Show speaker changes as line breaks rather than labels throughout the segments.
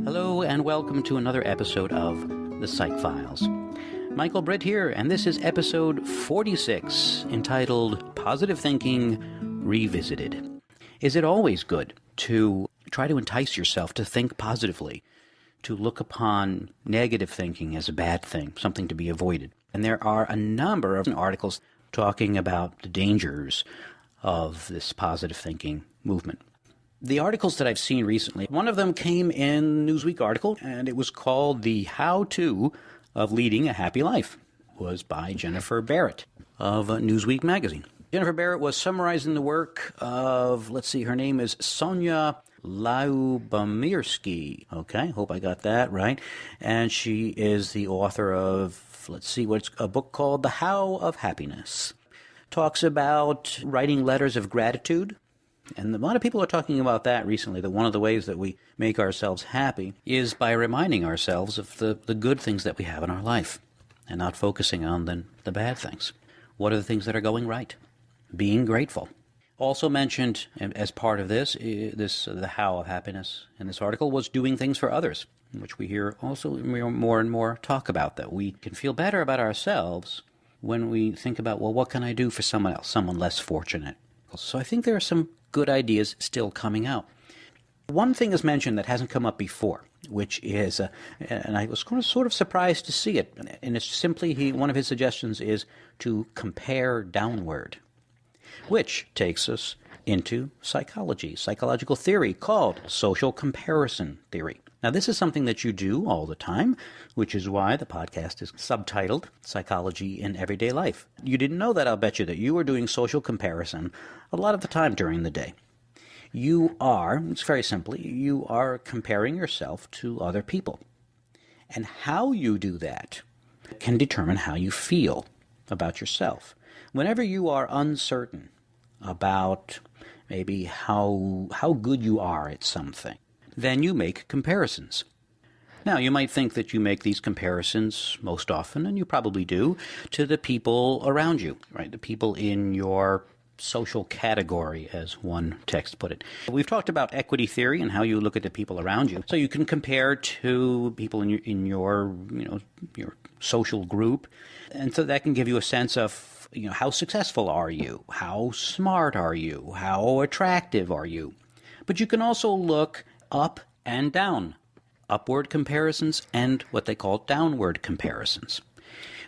Hello and welcome to another episode of The Psych Files. Michael Britt here, and this is episode 46, entitled Positive Thinking Revisited. Is it always good to try to entice yourself to think positively, to look upon negative thinking as a bad thing, something to be avoided? And there are a number of articles talking about the dangers of this positive thinking movement. The articles that I've seen recently, one of them came in a Newsweek article, and it was called The How-To of Leading a Happy Life. It was by Jennifer Barrett of Newsweek magazine. Jennifer Barrett was summarizing the work of, her name is Sonia Lyubomirsky. Okay, hope I got that right. And she is the author of, what's a book called The How of Happiness. Talks about writing letters of gratitude. And a lot of people are talking about that recently, that one of the ways that we make ourselves happy is by reminding ourselves of the good things that we have in our life and not focusing on the bad things. What are the things that are going right? Being grateful. Also mentioned as part of the how of happiness in this article was doing things for others, which we hear also more and more talk about, that we can feel better about ourselves when we think about, well, what can I do for someone else, someone less fortunate? So I think there are some good ideas still coming out. One thing is mentioned that hasn't come up before, which is, and I was sort of surprised to see it, and it's simply, one of his suggestions is to compare downward, which takes us into psychology, psychological theory called social comparison theory. Now, this is something that you do all the time, which is why the podcast is subtitled Psychology in Everyday Life. You didn't know that, I'll bet you, that you are doing social comparison a lot of the time during the day. It's very simply, you are comparing yourself to other people. And how you do that can determine how you feel about yourself. Whenever you are uncertain about maybe how good you are at something, then you make comparisons. Now, you might think that you make these comparisons most often, and you probably do, to the people around you, right? The people in your social category, as one text put it. We've talked about equity theory and how you look at the people around you. So you can compare to people in your social group, and so that can give you a sense of, how successful are you? How smart are you? How attractive are you? But you can also look up and down, upward comparisons and what they call downward comparisons.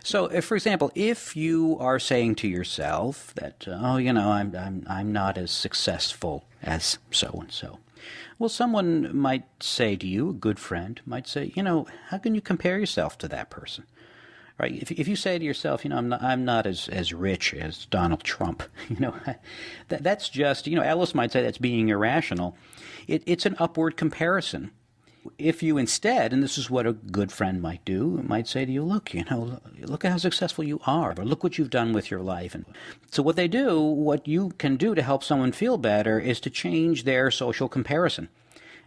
So, for example, if you are saying to yourself that, I'm not as successful as so-and-so, well, someone might say to you, a good friend might say, how can you compare yourself to that person? Right? If you say to yourself, I'm not as rich as Donald Trump, that's just, Ellis might say that's being irrational. It's an upward comparison. If you instead, and this is what a good friend might do, might say to you, look at how successful you are, or look what you've done with your life. And so what you can do to help someone feel better is to change their social comparison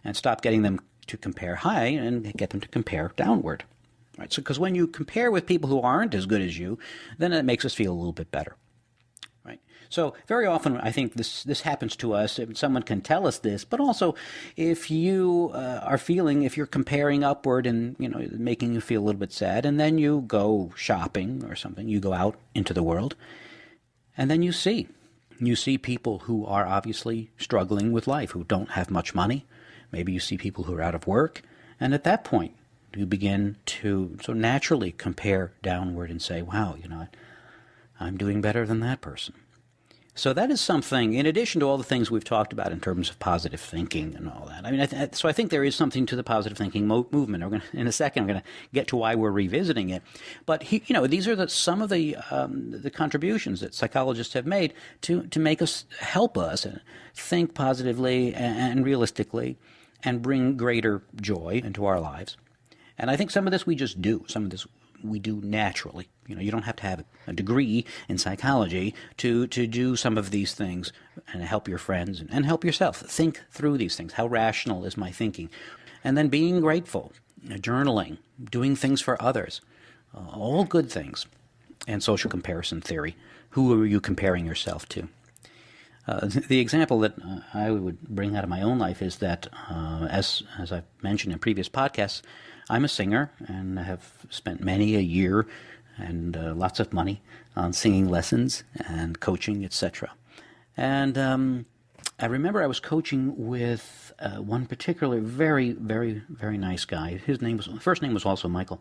and stop getting them to compare high and get them to compare downward. Right? So, because when you compare with people who aren't as good as you, then it makes us feel a little bit better. Right? So, very often, I think this happens to us. Someone can tell us this, but also, if you if you're comparing upward and making you feel a little bit sad, and then you go shopping or something, you go out into the world, and then you see people who are obviously struggling with life, who don't have much money. Maybe you see people who are out of work, and at that point, you begin to so naturally compare downward and say, wow, I'm doing better than that person. So that is something, in addition to all the things we've talked about in terms of positive thinking and all that. I mean, I think there is something to the positive thinking movement. In a second, I'm going to get to why we're revisiting it. But, these are some of the contributions that psychologists have made to make us, help us think positively and realistically and bring greater joy into our lives. And I think some of this we just do. Some of this we do naturally. You don't have to have a degree in psychology to do some of these things and help your friends and help yourself. Think through these things. How rational is my thinking? And then being grateful, journaling, doing things for others, all good things. And social comparison theory. Who are you comparing yourself to? The example that I would bring out of my own life is that, as I've mentioned in previous podcasts, I'm a singer and I have spent many a year and lots of money on singing lessons and coaching, etc. And I remember I was coaching with one particular very, very, very nice guy. His first name was also Michael.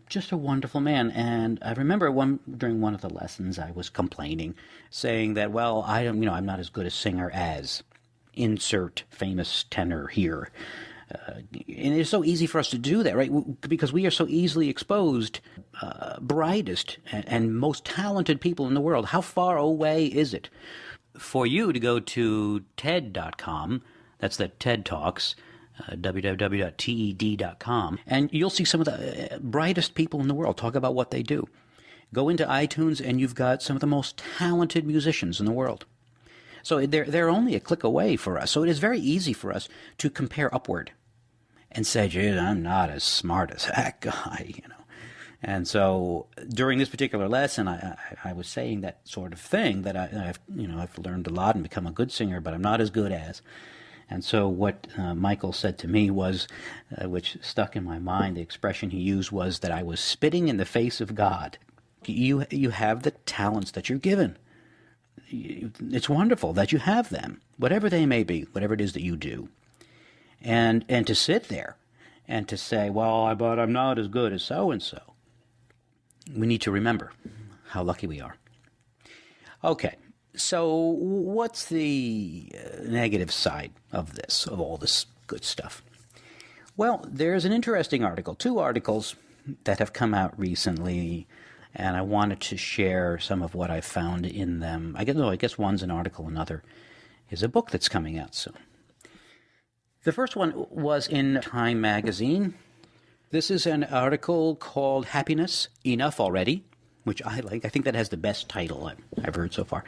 Just a wonderful man. And I remember during one of the lessons I was complaining, saying that, well, I'm not as good a singer as insert famous tenor here. And it's so easy for us to do that, right? Because we are so easily exposed, brightest and most talented people in the world. How far away is it for you to go to TED.com? That's the TED Talks. www.ted.com, and you'll see some of the brightest people in the world talk about what they do. Go into iTunes, and you've got some of the most talented musicians in the world. So they're only a click away for us. So it is very easy for us to compare upward and say, gee, I'm not as smart as that guy, And so during this particular lesson, I was saying that sort of thing, that I've learned a lot and become a good singer, but I'm not as good as. And so what Michael said to me was, which stuck in my mind, the expression he used was that I was spitting in the face of God. You have the talents that you're given. It's wonderful that you have them, whatever they may be, whatever it is that you do. And to sit there and to say, well, but I'm not as good as so-and-so. We need to remember how lucky we are. Okay. So what's the negative side of all this good stuff? Well, there's an interesting article, 2 articles that have come out recently, and I wanted to share some of what I found in them. I guess one's an article, another is a book that's coming out soon. The first one was in Time magazine. This is an article called Happiness, Enough Already, which I like. I think that has the best title I've heard so far.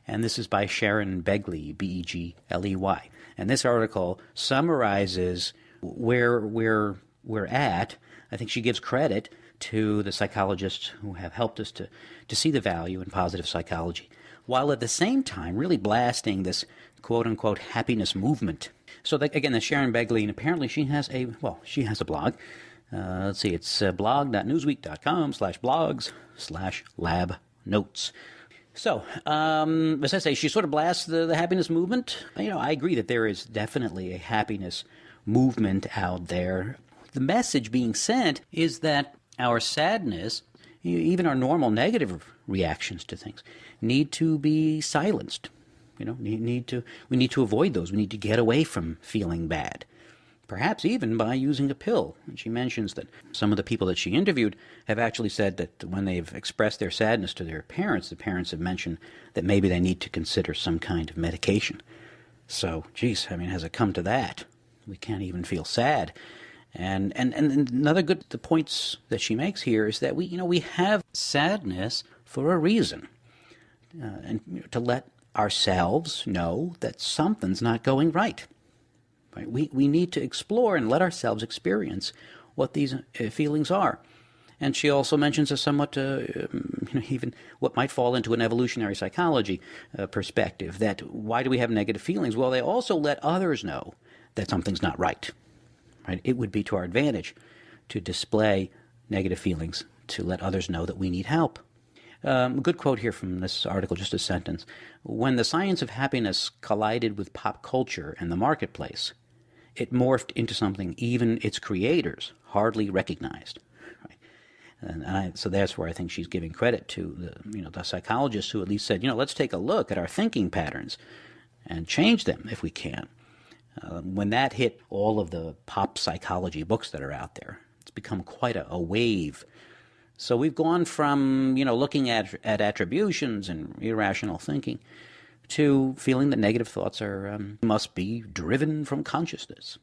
And this is by Sharon Begley, Begley. And this article summarizes where we're at. I think she gives credit to the psychologists who have helped us to see the value in positive psychology, while at the same time really blasting this quote-unquote happiness movement. So again, the Sharon Begley, and apparently she has a blog. Let's see, it's blog.newsweek.com/blogs/lab-notes. So, as I say, she sort of blasts the happiness movement. I agree that there is definitely a happiness movement out there. The message being sent is that our sadness, even our normal negative reactions to things, need to be silenced. We need to avoid those. We need to get away from feeling bad. Perhaps even by using a pill. And she mentions that some of the people that she interviewed have actually said that when they've expressed their sadness to their parents, the parents have mentioned that maybe they need to consider some kind of medication. So, has it come to that? We can't even feel sad. And another the points that she makes here is that we have sadness for a reason. And to let ourselves know that something's not going right. Right? We need to explore and let ourselves experience what these feelings are. And she also mentions a somewhat, even what might fall into an evolutionary psychology perspective, that why do we have negative feelings? Well, they also let others know that something's not right. Right? It would be to our advantage to display negative feelings, to let others know that we need help. A good quote here from this article, just a sentence. When the science of happiness collided with pop culture and the marketplace, it morphed into something even its creators hardly recognized. Right? So that's where I think she's giving credit to the psychologists who at least said, let's take a look at our thinking patterns and change them if we can. When that hit all of the pop psychology books that are out there, it's become quite a wave. So we've gone from, looking at attributions and irrational thinking to feeling that negative thoughts must be driven from consciousness.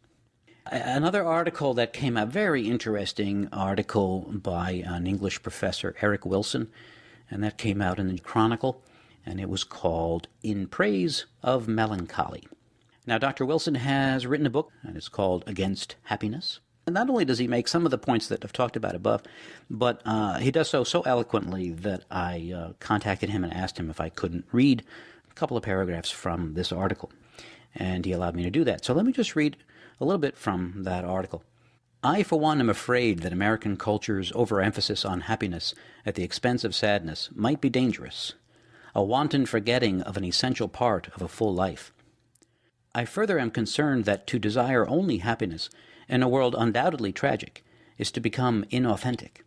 Another article that came out, very interesting article by an English professor, Eric Wilson, and that came out in the Chronicle, and it was called In Praise of Melancholy. Now, Dr. Wilson has written a book, and it's called Against Happiness. And not only does he make some of the points that I've talked about above, but he does so eloquently that I contacted him and asked him if I couldn't read a couple of paragraphs from this article, and he allowed me to do that. So let me just read a little bit from that article. I, for one, am afraid that American culture's overemphasis on happiness at the expense of sadness might be dangerous, a wanton forgetting of an essential part of a full life. I further am concerned that to desire only happiness in a world undoubtedly tragic is to become inauthentic,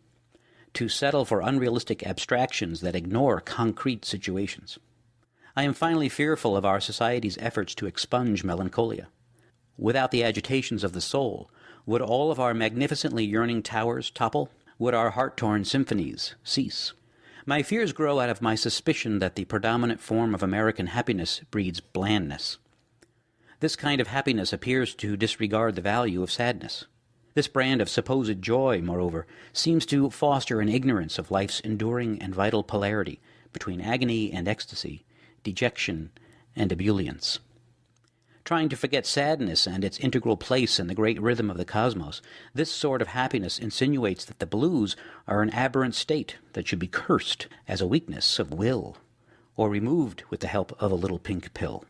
to settle for unrealistic abstractions that ignore concrete situations. I am finally fearful of our society's efforts to expunge melancholia. Without the agitations of the soul, would all of our magnificently yearning towers topple? Would our heart-torn symphonies cease? My fears grow out of my suspicion that the predominant form of American happiness breeds blandness. This kind of happiness appears to disregard the value of sadness. This brand of supposed joy, moreover, seems to foster an ignorance of life's enduring and vital polarity between agony and ecstasy, dejection and ebullience. Trying to forget sadness and its integral place in the great rhythm of the cosmos, this sort of happiness insinuates that the blues are an aberrant state that should be cursed as a weakness of will, or removed with the help of a little pink pill.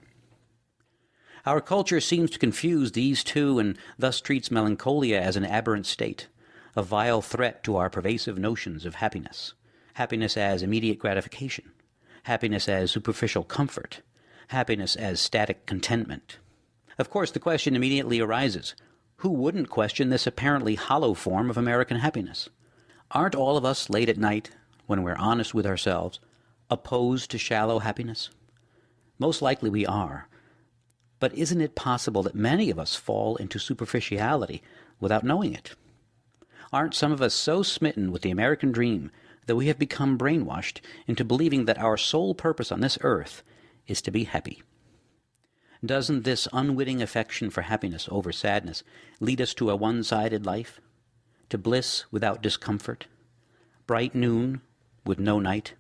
Our culture seems to confuse these two and thus treats melancholia as an aberrant state, a vile threat to our pervasive notions of happiness. Happiness as immediate gratification, happiness as superficial comfort, happiness as static contentment. Of course, the question immediately arises, who wouldn't question this apparently hollow form of American happiness? Aren't all of us late at night, when we're honest with ourselves, opposed to shallow happiness? Most likely we are. But isn't it possible that many of us fall into superficiality without knowing it? Aren't some of us so smitten with the American dream that we have become brainwashed into believing that our sole purpose on this earth is to be happy? Doesn't this unwitting affection for happiness over sadness lead us to a one-sided life? To bliss without discomfort? Bright noon with no night?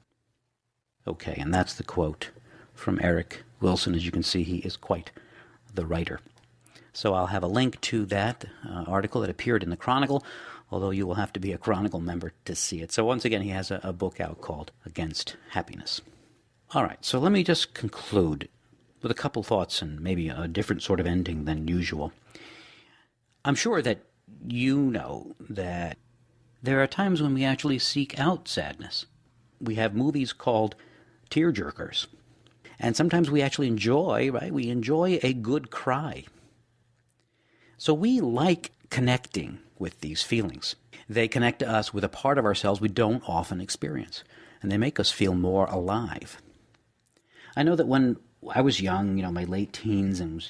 Okay, and that's the quote from Eric Wilson. As you can see, he is quite the writer. So I'll have a link to that article that appeared in the Chronicle, although you will have to be a Chronicle member to see it. So once again, he has a book out called Against Happiness. All right, so let me just conclude with a couple thoughts and maybe a different sort of ending than usual. I'm sure that you know that there are times when we actually seek out sadness. We have movies called tearjerkers. And sometimes we actually enjoy, right? We enjoy a good cry. So we like connecting with these feelings. They connect to us with a part of ourselves we don't often experience. And they make us feel more alive. I know that when I was young, my late teens, and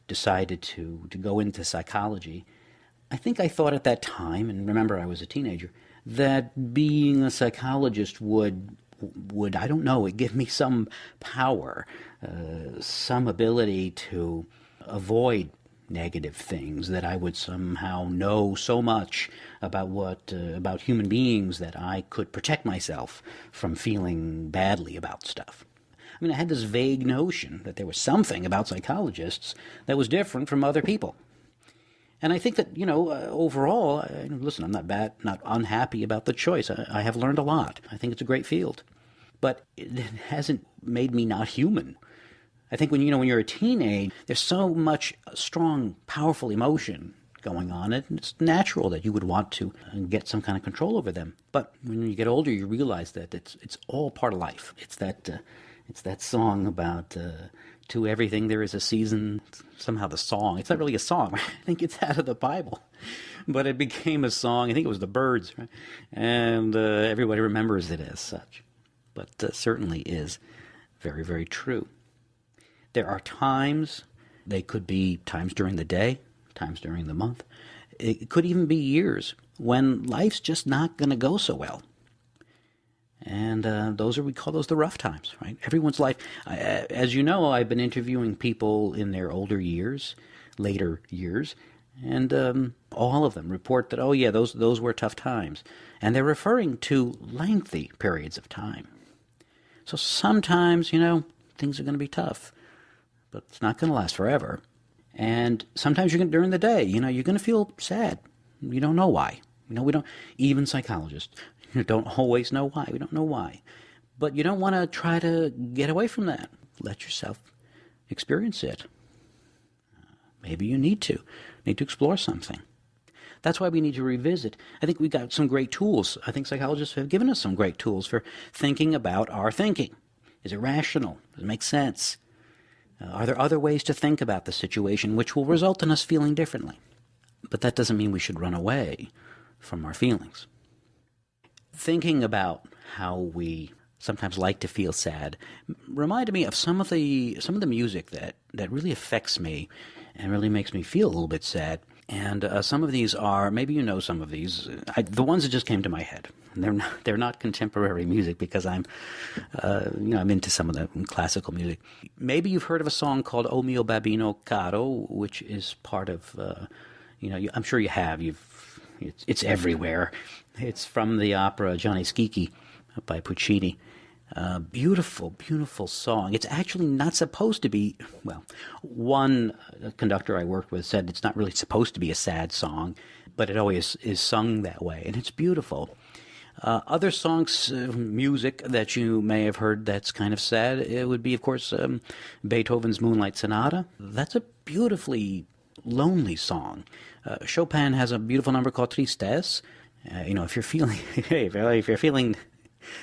decided to go into psychology, I think I thought at that time, and remember I was a teenager, that being a psychologist would I don't know, it give me some power, some ability to avoid negative things, that I would somehow know so much about about human beings that I could protect myself from feeling badly about stuff. I mean, I had this vague notion that there was something about psychologists that was different from other people. And I think that, overall, listen, I'm not unhappy about the choice. I have learned a lot. I think it's a great field. But it hasn't made me not human. I think when you're a teenager, there's so much strong, powerful emotion going on. It's natural that you would want to get some kind of control over them. But when you get older, you realize that it's all part of life. It's that song about to everything there is a season. Somehow the song, it's not really a song. I think it's out of the Bible. But it became a song. I think it was the Byrds, right? And everybody remembers it as such. But certainly is very, very true. There are times, they could be times during the day, times during the month. It could even be years when life's just not going to go so well. And we call those the rough times, right? Everyone's life, as you know, I've been interviewing people in their older years, later years, and all of them report that, oh yeah, those were tough times. And they're referring to lengthy periods of time. So sometimes, things are going to be tough, but it's not going to last forever. And sometimes during the day, you're going to feel sad. You don't know why. We don't, even psychologists don't always know why. We don't know why. But you don't want to try to get away from that. let yourself experience it. Maybe you need to explore something. That's why we need to revisit. I think we got some great tools. I think psychologists have given us some great tools for thinking about our thinking. Is it rational? Does it make sense? Are there other ways to think about the situation which will result in us feeling differently? But that doesn't mean we should run away from our feelings. Thinking about how we sometimes like to feel sad reminded me of some of the music that really affects me and really makes me feel a little bit sad. And some of these are, maybe you know some of these, the ones that just came to my head. They're not contemporary music because I'm into some of the classical music. Maybe you've heard of a song called O Mio Babbino Caro, which is part of, I'm sure you have. It's everywhere. It's from the opera Gianni Schicchi by Puccini. Beautiful, beautiful song. It's actually not supposed to be, well, one conductor I worked with said it's not really supposed to be a sad song, but it always is sung that way, and it's beautiful. Other songs, music that you may have heard that's kind of sad, it would be, of course, Beethoven's Moonlight Sonata. That's a beautifully lonely song. Chopin has a beautiful number called Tristesse. If you're feeling, if you're feeling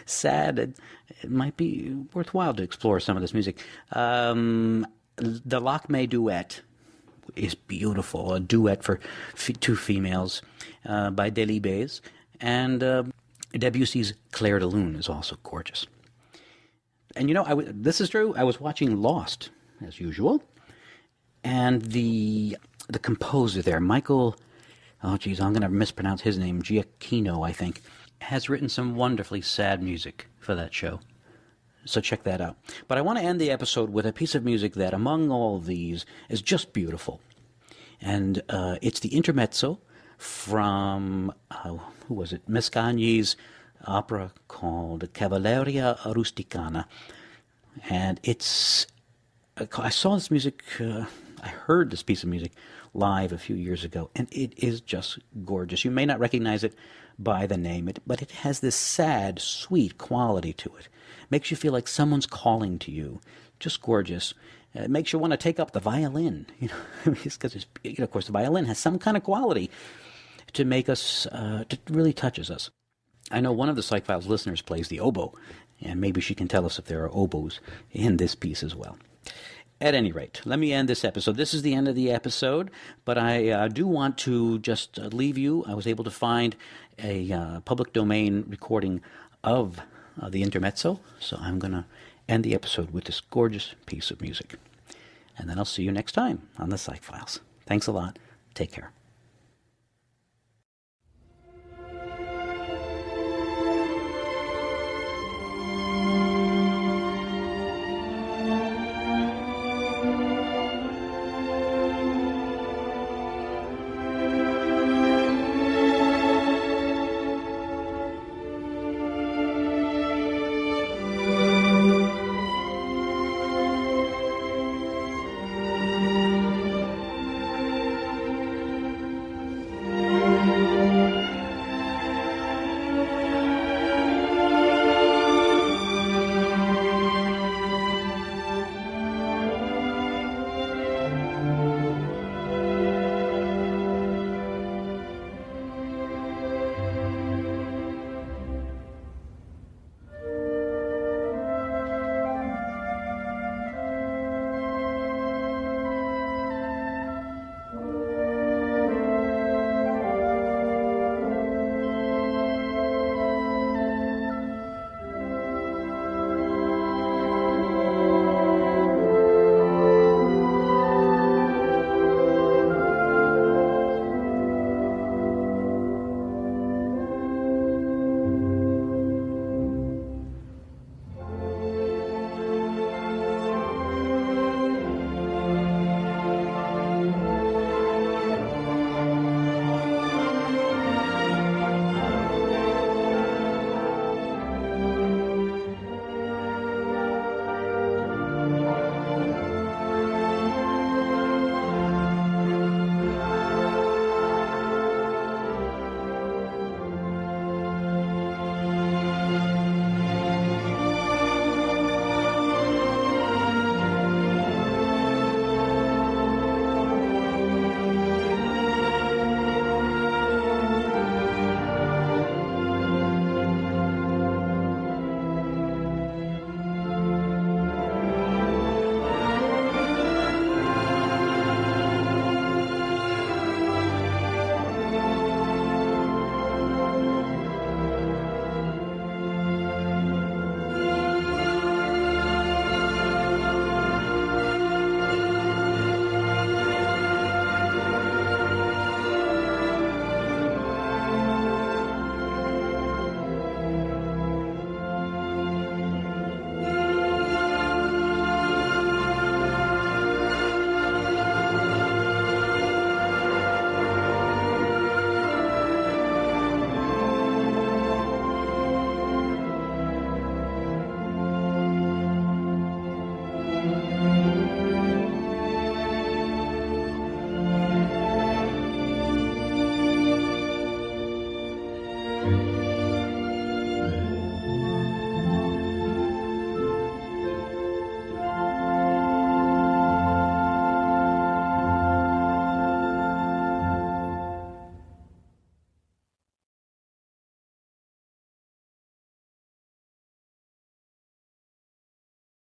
sad, it might be worthwhile to explore some of this music. The Lakmé Duet is beautiful, a duet for two females by Delibes, and Debussy's Clair de Lune is also gorgeous. And this is true, I was watching Lost, as usual, and the composer there, Michael, I'm going to mispronounce his name, Giacchino, I think, has written some wonderfully sad music for that show. So check that out. But I want to end the episode with a piece of music that, among all of these, is just beautiful. And it's the intermezzo from, who was it? Mascagni's opera called Cavalleria Rusticana. And I saw this music, I heard this piece of music live a few years ago, and it is just gorgeous. You may not recognize it by the name, but it has this sad, sweet quality to it. Makes you feel like someone's calling to you. Just gorgeous. It makes you want to take up the violin, because of course the violin has some kind of quality to make us, to really touches us. I know one of the Psych Files listeners plays the oboe, and maybe she can tell us if there are oboes in this piece as well. At any rate, let me end this episode. This is the end of the episode, but I do want to just leave you. I was able to find a public domain recording of the intermezzo, so I'm going to end the episode with this gorgeous piece of music. And then I'll see you next time on the Psych Files. Thanks a lot. Take care.